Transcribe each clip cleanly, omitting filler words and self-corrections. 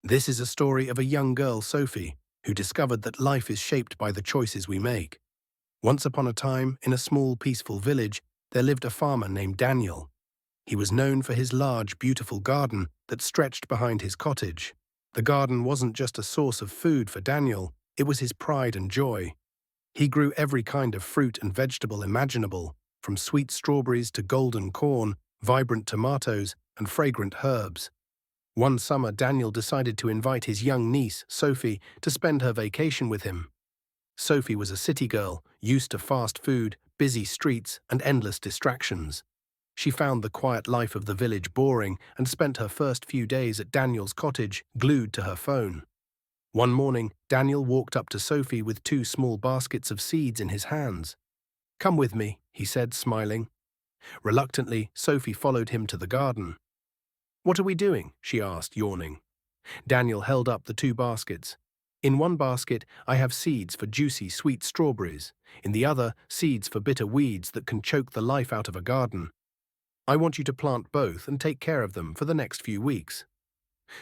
This is a story of a young girl, Sophie, who discovered that life is shaped by the choices we make. Once upon a time, in a small, peaceful village, there lived a farmer named Daniel. He was known for his large, beautiful garden that stretched behind his cottage. The garden wasn't just a source of food for Daniel, it was his pride and joy. He grew every kind of fruit and vegetable imaginable, from sweet strawberries to golden corn, vibrant tomatoes, and fragrant herbs. One summer, Daniel decided to invite his young niece, Sophie, to spend her vacation with him. Sophie was a city girl, used to fast food, busy streets, and endless distractions. She found the quiet life of the village boring and spent her first few days at Daniel's cottage, glued to her phone. One morning, Daniel walked up to Sophie with two small baskets of seeds in his hands. "Come with me," he said, smiling. Reluctantly, Sophie followed him to the garden. "What are we doing?" she asked, yawning. Daniel held up the two baskets. "In one basket, I have seeds for juicy, sweet strawberries. In the other, seeds for bitter weeds that can choke the life out of a garden. I want you to plant both and take care of them for the next few weeks."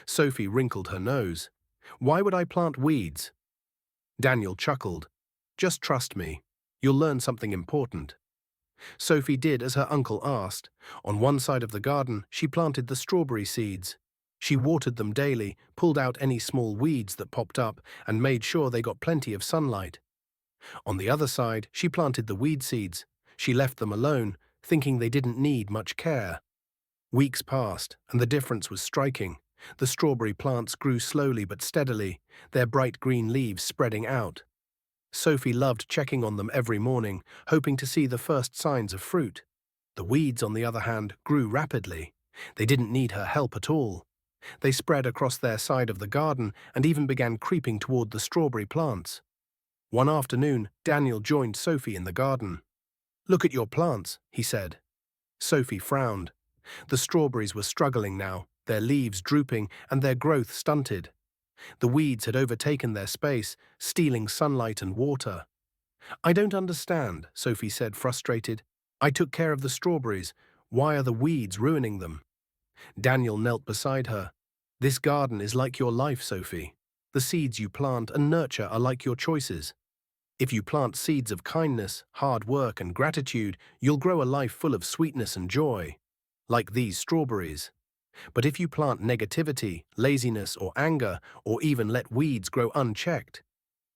Sophie wrinkled her nose. "Why would I plant weeds?" Daniel chuckled. "Just trust me. You'll learn something important." Sophie did as her uncle asked. On one side of the garden, she planted the strawberry seeds. She watered them daily, pulled out any small weeds that popped up, and made sure they got plenty of sunlight. On the other side, she planted the weed seeds. She left them alone, thinking they didn't need much care. Weeks passed, and the difference was striking. The strawberry plants grew slowly but steadily, their bright green leaves spreading out. Sophie loved checking on them every morning, hoping to see the first signs of fruit. The weeds, on the other hand, grew rapidly. They didn't need her help at all. They spread across their side of the garden and even began creeping toward the strawberry plants. One afternoon, Daniel joined Sophie in the garden. "Look at your plants," he said. Sophie frowned. The strawberries were struggling now, their leaves drooping and their growth stunted. The weeds had overtaken their space, stealing sunlight and water. "I don't understand," Sophie said, frustrated. "I took care of the strawberries. Why are the weeds ruining them?" Daniel knelt beside her. "This garden is like your life, Sophie. The seeds you plant and nurture are like your choices. If you plant seeds of kindness, hard work, and gratitude, you'll grow a life full of sweetness and joy, like these strawberries. But if you plant negativity, laziness, or anger, or even let weeds grow unchecked,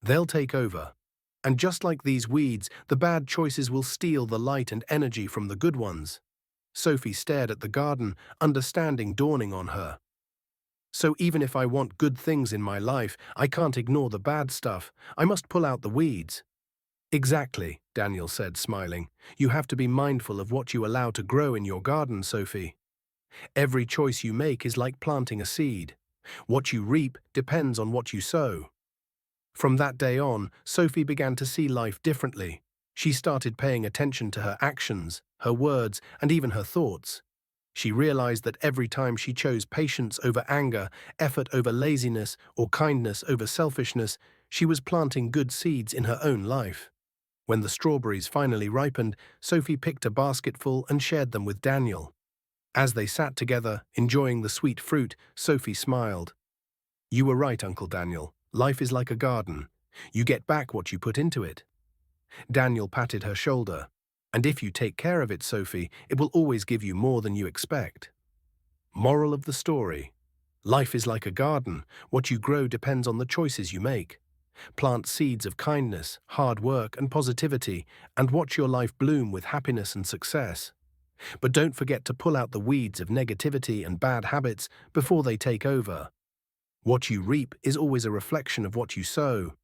they'll take over. And just like these weeds, the bad choices will steal the light and energy from the good ones." Sophie stared at the garden, understanding dawning on her. "So even if I want good things in my life, I can't ignore the bad stuff. I must pull out the weeds." "Exactly," Daniel said, smiling. "You have to be mindful of what you allow to grow in your garden, Sophie. Every choice you make is like planting a seed. What you reap depends on what you sow." From that day on, Sophie began to see life differently. She started paying attention to her actions, her words, and even her thoughts. She realized that every time she chose patience over anger, effort over laziness, or kindness over selfishness, she was planting good seeds in her own life. When the strawberries finally ripened, Sophie picked a basketful and shared them with Daniel. As they sat together, enjoying the sweet fruit, Sophie smiled. "You were right, Uncle Daniel. Life is like a garden. You get back what you put into it." Daniel patted her shoulder. "And if you take care of it, Sophie, it will always give you more than you expect." Moral of the story: life is like a garden. What you grow depends on the choices you make. Plant seeds of kindness, hard work, and positivity, and watch your life bloom with happiness and success. But don't forget to pull out the weeds of negativity and bad habits before they take over. What you reap is always a reflection of what you sow.